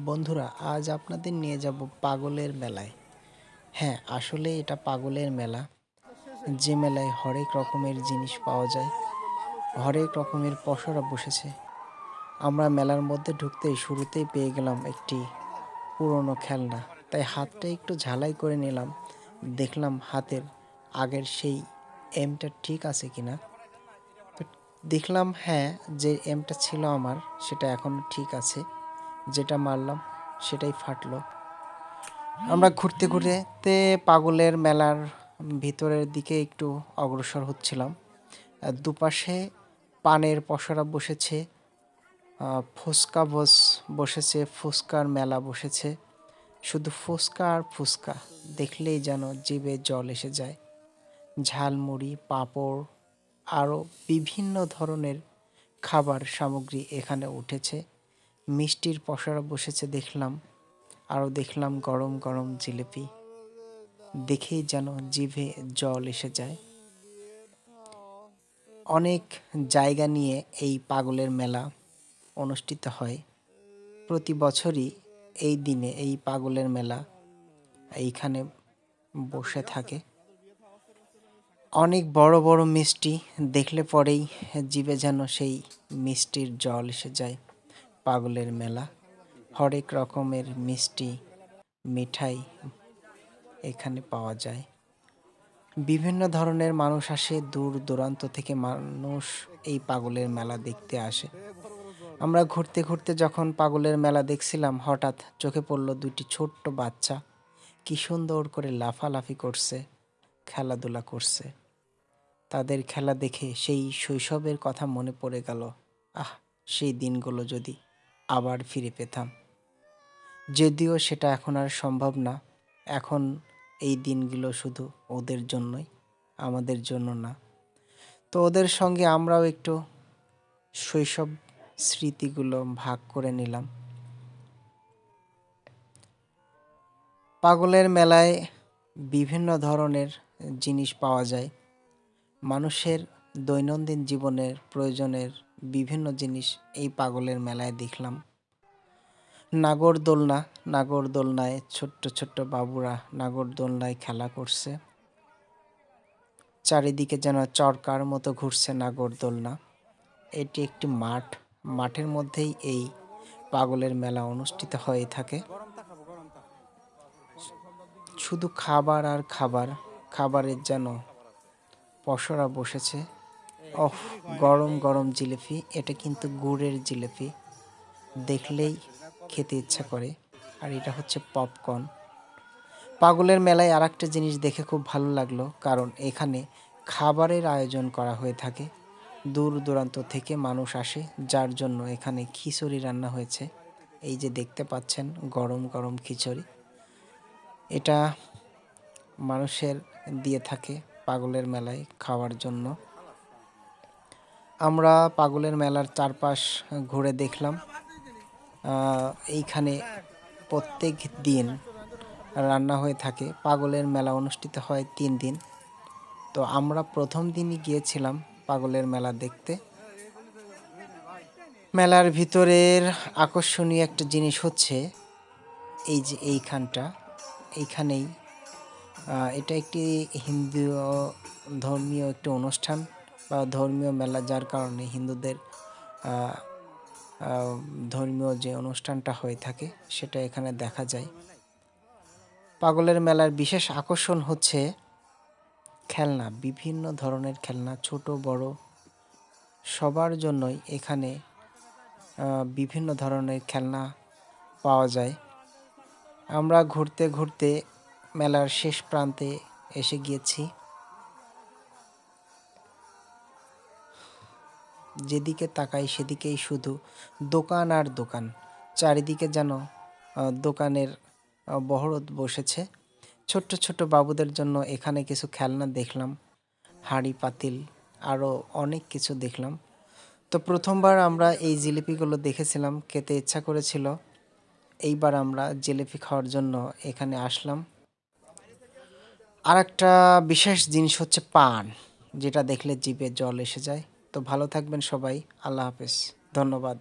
বন্ধুরা, আজ আপনাদের নিয়ে যাব পাগলের মেলায়। হ্যাঁ, আসলে এটা পাগলের মেলা। যে মেলায় হরেক রকমের জিনিস পাওয়া যায়, হরেক রকমের পসরা বসেছে। আমরা মেলার মধ্যে ঢুকতেই শুরুতেই পেয়ে গেলাম একটি পুরনো খেলনা। তাই হাতটা একটু ঝালাই করে নিলাম। দেখলাম হাতের আগের সেই এমটা ঠিক আছে কিনা। তো দেখলাম হ্যাঁ, যে এমটা ছিল আমার সেটা এখনো ঠিক আছে। যেটা মারলাম সেটাই ফাটলো। আমরা ঘুরতে ঘুরতে পাগলের মেলার ভিতরের দিকে একটু অগ্রসর হচ্ছিলাম। দুপাশে পানের পসরা বসেছে, ফুচকা বসেছে, ফুচকার মেলা বসেছে। শুধু ফুচকা আর ফুচকা দেখলেই যেন জিভে জল এসে যায়। ঝালমুড়ি, পাঁপড় আরও বিভিন্ন ধরনের খাবার সামগ্রী এখানে উঠেছে। মিষ্টির পসরা বসেছে দেখলাম, আরও দেখলাম গরম গরম জিলিপি। দেখেই যেন জিভে জল এসে যায়। অনেক জায়গা নিয়ে এই পাগলের মেলা অনুষ্ঠিত হয়। প্রতি বছরই এই দিনে এই পাগলের মেলা এইখানে বসে থাকে। অনেক বড় বড় মিষ্টি দেখলে পরেই জিভে যেন সেই মিষ্টির জল এসে যায়। পাগলের মেলা, হরেক রকমের মিষ্টি, মিঠাই এখানে পাওয়া যায়। বিভিন্ন ধরনের মানুষ আসে, দূর দূরান্ত থেকে মানুষ এই পাগলের মেলা দেখতে আসে। আমরা ঘুরতে ঘুরতে যখন পাগলের মেলা দেখছিলাম, হঠাৎ চোখে পড়ল দুইটি ছোট্ট বাচ্চা কি সুন্দর করে লাফালাফি করছে, খেলাধুলা করছে। তাদের খেলা দেখে সেই শৈশবের কথা মনে পড়ে গেল। আহ, সেই দিনগুলো যদি আবার ফিরে পেতাম। যদিও সেটা এখন আর সম্ভব না। এখন এই দিনগুলো শুধু ওদের জন্যই, আমাদের জন্য না। তো ওদের সঙ্গে আমরাও একটু শৈশব স্মৃতিগুলো ভাগ করে নিলাম। পাগলের মেলায় বিভিন্ন ধরনের জিনিস পাওয়া যায়। মানুষের দৈনন্দিন জীবনের প্রয়োজনের বিভিন্ন জিনিস এই পাগলের মেলায় দেখলাম। নাগরদোলনায় ছোট্ট ছোট্ট বাবুরা নাগরদোলনায় খেলা করছে। চারিদিকে যেন চরকার মতো ঘুরছে নাগরদোলনা। এটি একটি মাঠ, মাঠের মধ্যেই এই পাগলের মেলা অনুষ্ঠিত হয়ে থাকে। শুধু খাবার আর খাবার, খাবারের যেন পসরা বসেছে। ওহ, গরম গরম জিলিপি, এটা কিন্তু গুড়ের জিলিপি, দেখলেই খেতে ইচ্ছা করে। আর এটা হচ্ছে পপকর্ন। পাগলের মেলায় আর একটা জিনিস দেখে খুব ভালো লাগলো, কারণ এখানে খাবারের আয়োজন করা হয়ে থাকে। দূর দূরান্ত থেকে মানুষ আসে, যার জন্য এখানে খিচুড়ি রান্না হয়েছে। এই যে দেখতে পাচ্ছেন গরম গরম খিচুড়ি, এটা মানুষের দিয়ে থাকে পাগলের মেলায় খাওয়ার জন্য। আমরা পাগলের মেলার চারপাশ ঘুরে দেখলাম। এইখানে প্রত্যেক দিন রান্না হয়ে থাকে। পাগলের মেলা অনুষ্ঠিত হয় 3 দিন। তো আমরা প্রথম দিনই গিয়েছিলাম পাগলের মেলা দেখতে। মেলার ভিতরের আকর্ষণীয় একটা জিনিস হচ্ছে এই যে এইখানেই এটা একটি হিন্দু ধর্মীয় একটি অনুষ্ঠান বা ধর্মীয় মেলা, যার কারণে হিন্দুদের ধর্মীয় যে অনুষ্ঠানটা হয়ে থাকে সেটা এখানে দেখা যায়। পাগলের মেলার বিশেষ আকর্ষণ হচ্ছে খেলনা, বিভিন্ন ধরনের খেলনা, ছোট বড় সবার জন্যই এখানে বিভিন্ন ধরনের খেলনা পাওয়া যায়। আমরা ঘুরতে ঘুরতে মেলার শেষ প্রান্তে এসে গিয়েছি। যেদিকে তাকাই সেদিকেই শুধু দোকান আর দোকান। চারিদিকে যেন দোকানের বহরত বসেছে। ছোট্ট ছোট্ট বাবুদের জন্য এখানে কিছু খেলনা দেখলাম, হাঁড়ি পাতিল, আরও অনেক কিছু দেখলাম। তো প্রথমবার আমরা এই জিলিপিগুলো দেখেছিলাম, খেতে ইচ্ছা করেছিল। এইবার আমরা জিলিপি খাওয়ার জন্য এখানে আসলাম। আর একটা বিশেষ জিনিস হচ্ছে পান, যেটা দেখলে জিভে জল এসে যায়। তো ভালো থাকবেন সবাই, আল্লাহ হাফেজ, ধন্যবাদ।